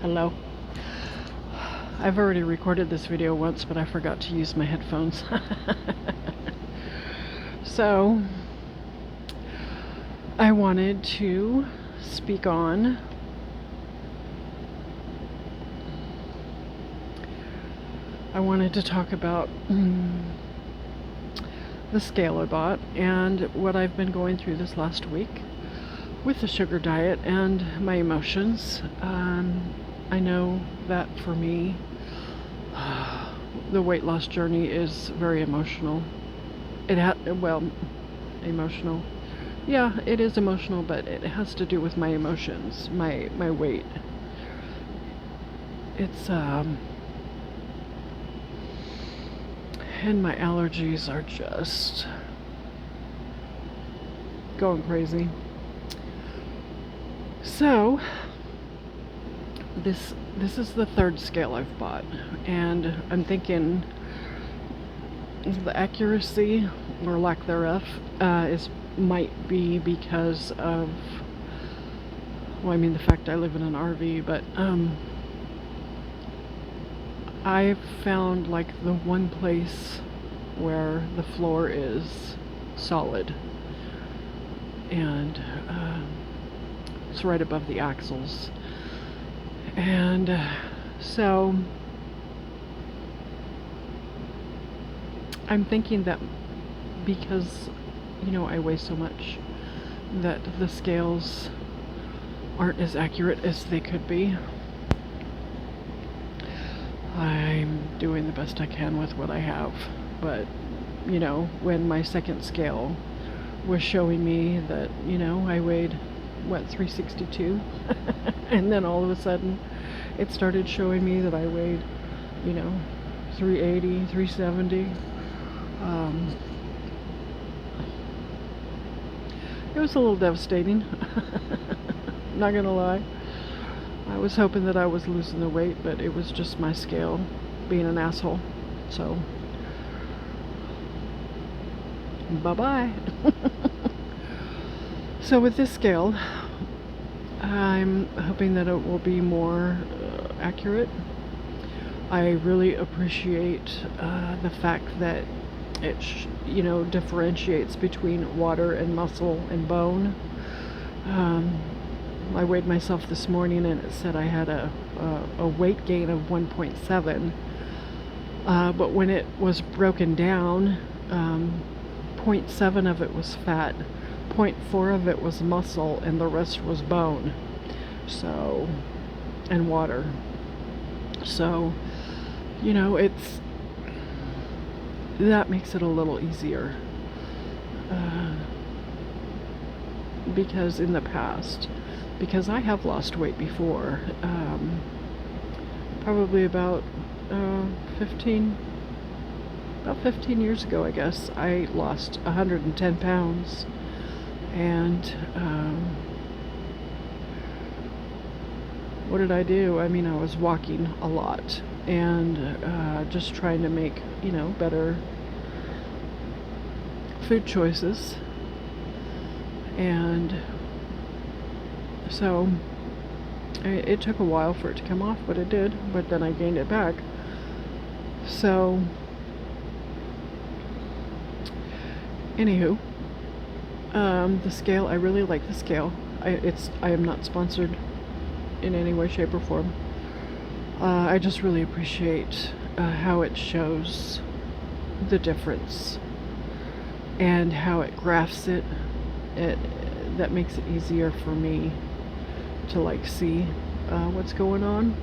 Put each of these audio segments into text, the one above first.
Hello. I've already recorded this video once, but I forgot to use my headphones. So, I wanted to speak on I wanted to talk about the scale I bought and what I've been going through this last week with the sugar diet and my emotions. I know that for me, the weight loss journey is very emotional. Emotional. Yeah, it is emotional, but it has to do with my emotions, my weight. It's and my allergies are just going crazy. So, this is the third scale I've bought, and I'm thinking the accuracy or lack thereof might be because of, the fact I live in an RV, but I've found like the one place where the floor is solid, and it's right above the axles. And so I'm thinking that because, I weigh so much, that the scales aren't as accurate as they could be. I'm doing the best I can with what I have, but, when my second scale was showing me that, I weighed, 362? And then all of a sudden, it started showing me that I weighed, 380, 370. It was a little devastating. Not gonna lie. I was hoping that I was losing the weight, but it was just my scale being an asshole. So, bye-bye. So with this scale, I'm hoping that it will be more accurate. I really appreciate the fact that it differentiates between water and muscle and bone. I weighed myself this morning and it said I had a weight gain of 1.7, but when it was broken down, 0.7 of it was fat, 0.4 of it was muscle, and the rest was bone, and water. So, that makes it a little easier, because in the past, because I have lost weight before, probably about 15 years ago, I guess, I lost 110 pounds, and what did I do? I was walking a lot, and just trying to make, better food choices. And so it took a while for it to come off, but it did. But then I gained it back. So, anywho, the scale, I really like the scale. I am not sponsored in any way, shape, or form. I just really appreciate how it shows the difference and how it graphs it. That makes it easier for me to see what's going on,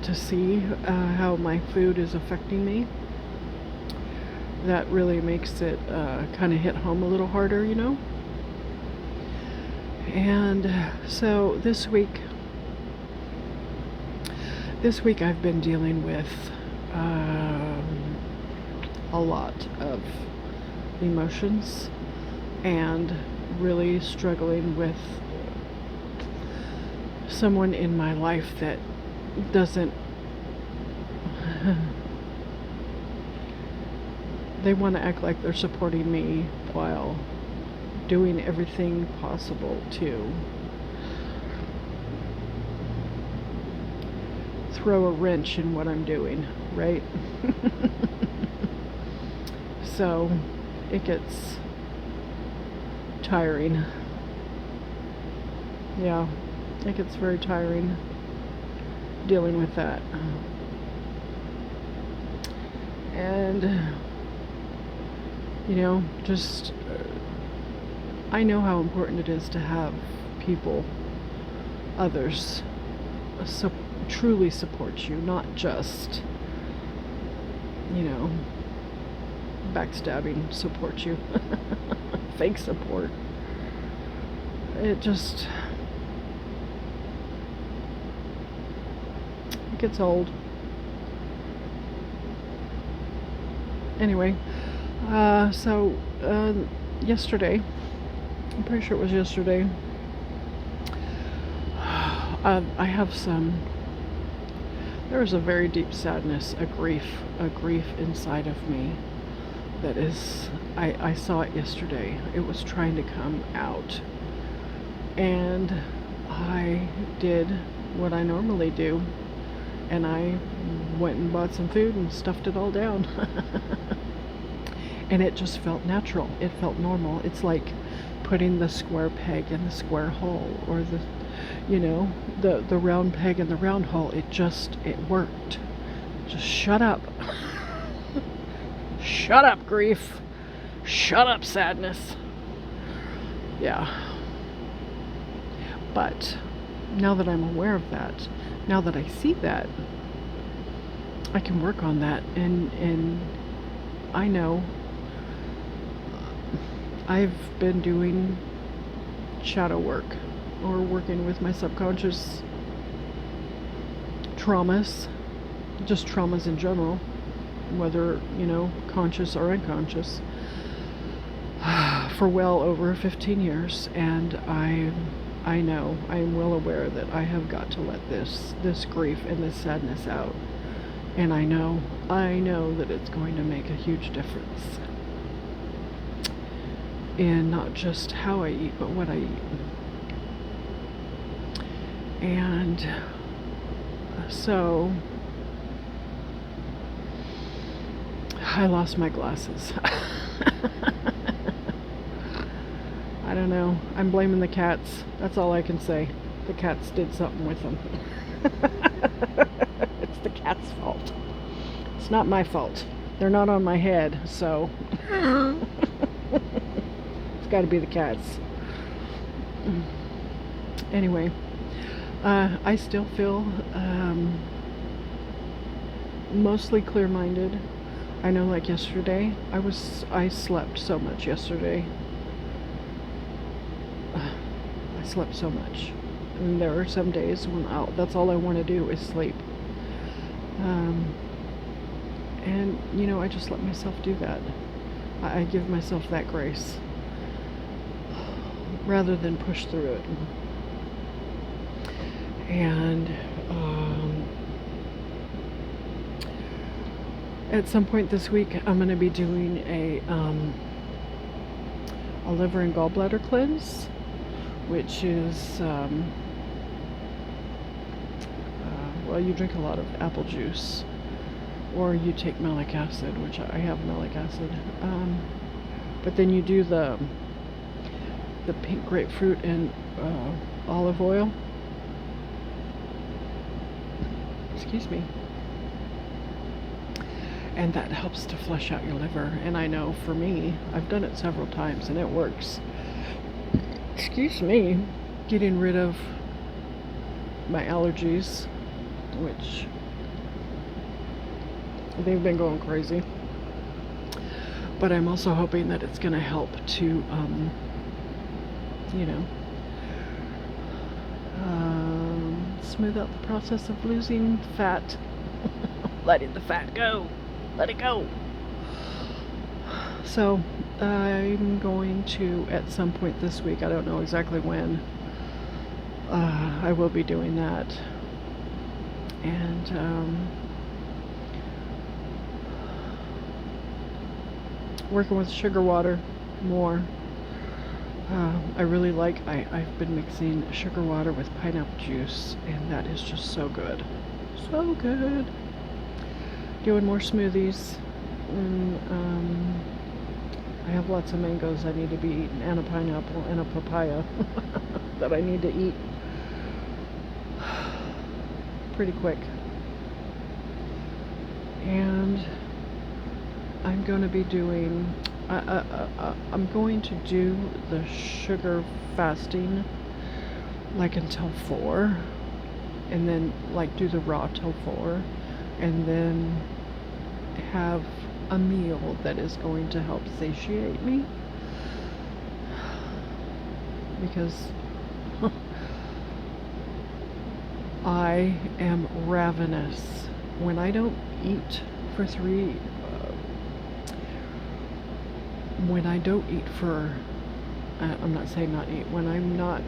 to see how my food is affecting me. That really makes it kind of hit home a little harder, And so this week I've been dealing with a lot of emotions and really struggling with someone in my life that doesn't they want to act like they're supporting me while doing everything possible to throw a wrench in what I'm doing, right? So it gets tiring. Yeah, it gets very tiring dealing with that. And, you know, just, I know how important it is to have people, others, truly support you, not just, you know, backstabbing support you, fake support. It just, it gets old. Anyway, so yesterday, I'm pretty sure it was yesterday, I have there is a very deep sadness, a grief inside of me that is, I saw it yesterday. It was trying to come out. And I did what I normally do, and I went and bought some food and stuffed it all down. And it just felt natural. It felt normal. It's like putting the square peg in the square hole, or the, you know, the round peg in the round hole. It worked. Just shut up. Shut up, grief. Shut up, sadness. Yeah. But now that I'm aware of that, now that I see that, I can work on that, and I know I've been doing shadow work, or working with my subconscious traumas, just traumas in general, whether, you know, conscious or unconscious, for well over 15 years, and I know, I am well aware that I have got to let this grief and this sadness out. And I know that it's going to make a huge difference in not just how I eat, but what I eat. And so I lost my glasses. I don't know. I'm blaming the cats. That's all I can say. The cats did something with them. It's the cat's fault. It's not my fault. They're not on my head, so it's got to be the cats. Anyway, I still feel mostly clear-minded. I know, like yesterday, I slept so much yesterday. I slept so much. And there are some days when that's all I want to do is sleep. And, you know, I just let myself do that. I give myself that grace, rather than push through it. And at some point this week, I'm going to be doing a liver and gallbladder cleanse, which is, well, you drink a lot of apple juice, or you take malic acid, which I have malic acid, but then you do the pink grapefruit and olive oil. Excuse me. And that helps to flush out your liver. And I know for me, I've done it several times and it works. Excuse me. Getting rid of my allergies, which they've been going crazy. But I'm also hoping that it's going to help to, you know, smooth out the process of losing fat. Letting the fat go. Let it go. So I'm going to, at some point this week, I don't know exactly when, I will be doing that. And working with sugar water more. I really like, I've been mixing sugar water with pineapple juice, and that is just so good. So good. Doing more smoothies. And, I have lots of mangoes I need to be eating, and a pineapple, and a papaya that I need to eat pretty quick. And I'm going to be doing, I'm going to do the sugar fasting like until 4, and then like do the raw till 4, and then have a meal that is going to help satiate me, because I am ravenous. When I don't eat for when I don't eat for, I'm not saying not eat, when I'm not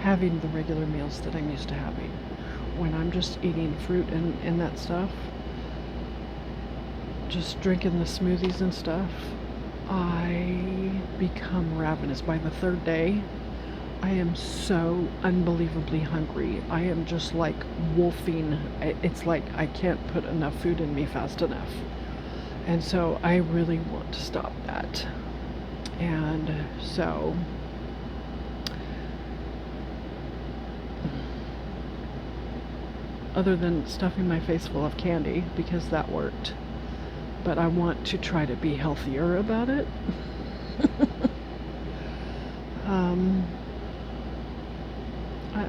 having the regular meals that I'm used to having, when I'm just eating fruit and that stuff, just drinking the smoothies and stuff, I become ravenous. By the 3rd day, I am so unbelievably hungry. I am just like wolfing. It's like I can't put enough food in me fast enough. And so I really want to stop that. And so other than stuffing my face full of candy, because that worked, but I want to try to be healthier about it.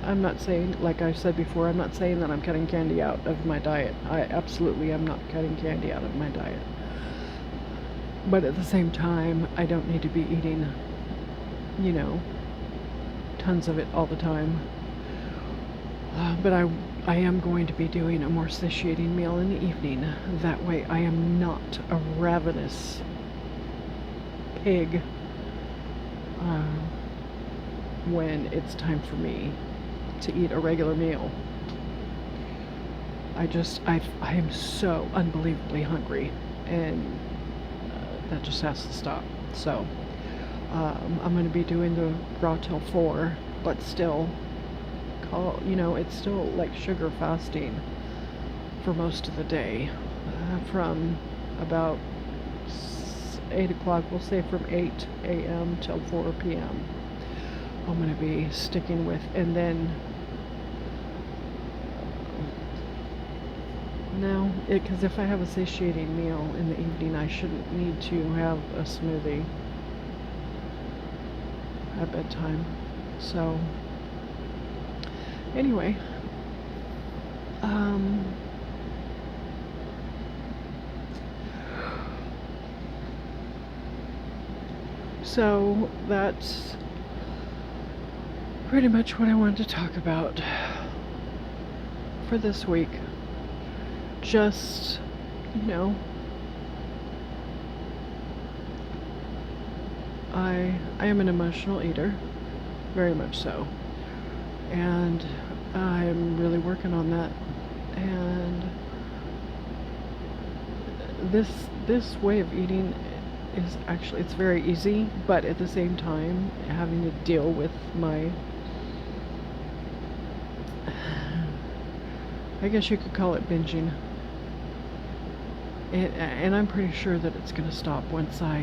I'm not saying, like I said before, I'm not saying that I'm cutting candy out of my diet. I absolutely am not cutting candy out of my diet. But at the same time, I don't need to be eating, you know, tons of it all the time. But I am going to be doing a more satiating meal in the evening. That way I am not a ravenous pig when it's time for me to eat a regular meal. I am so unbelievably hungry, and that just has to stop. So I'm going to be doing the raw till 4, but still, it's still like sugar fasting for most of the day, from about 8 o'clock, we'll say from 8 a.m. till 4 p.m. I'm going to be sticking with, and then no, because if I have a satiating meal in the evening, I shouldn't need to have a smoothie at bedtime. So anyway, so that's pretty much what I wanted to talk about for this week. Just, I am an emotional eater, very much so, and I'm really working on that. And this way of eating is actually, it's very easy, but at the same time, having to deal with my, I guess you could call it binging. And I'm pretty sure that it's going to stop once I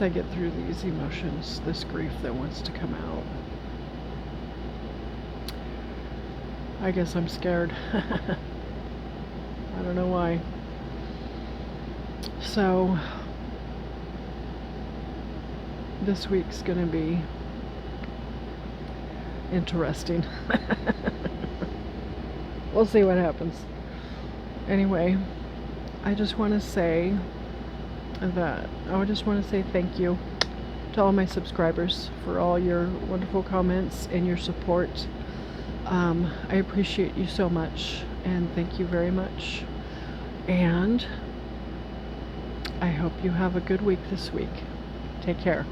get through these emotions, this grief that wants to come out. I guess I'm scared. I don't know why. So this week's going to be interesting. We'll see what happens. Anyway, I just want to say thank you to all my subscribers for all your wonderful comments and your support. I appreciate you so much, and thank you very much. And I hope you have a good week this week. Take care.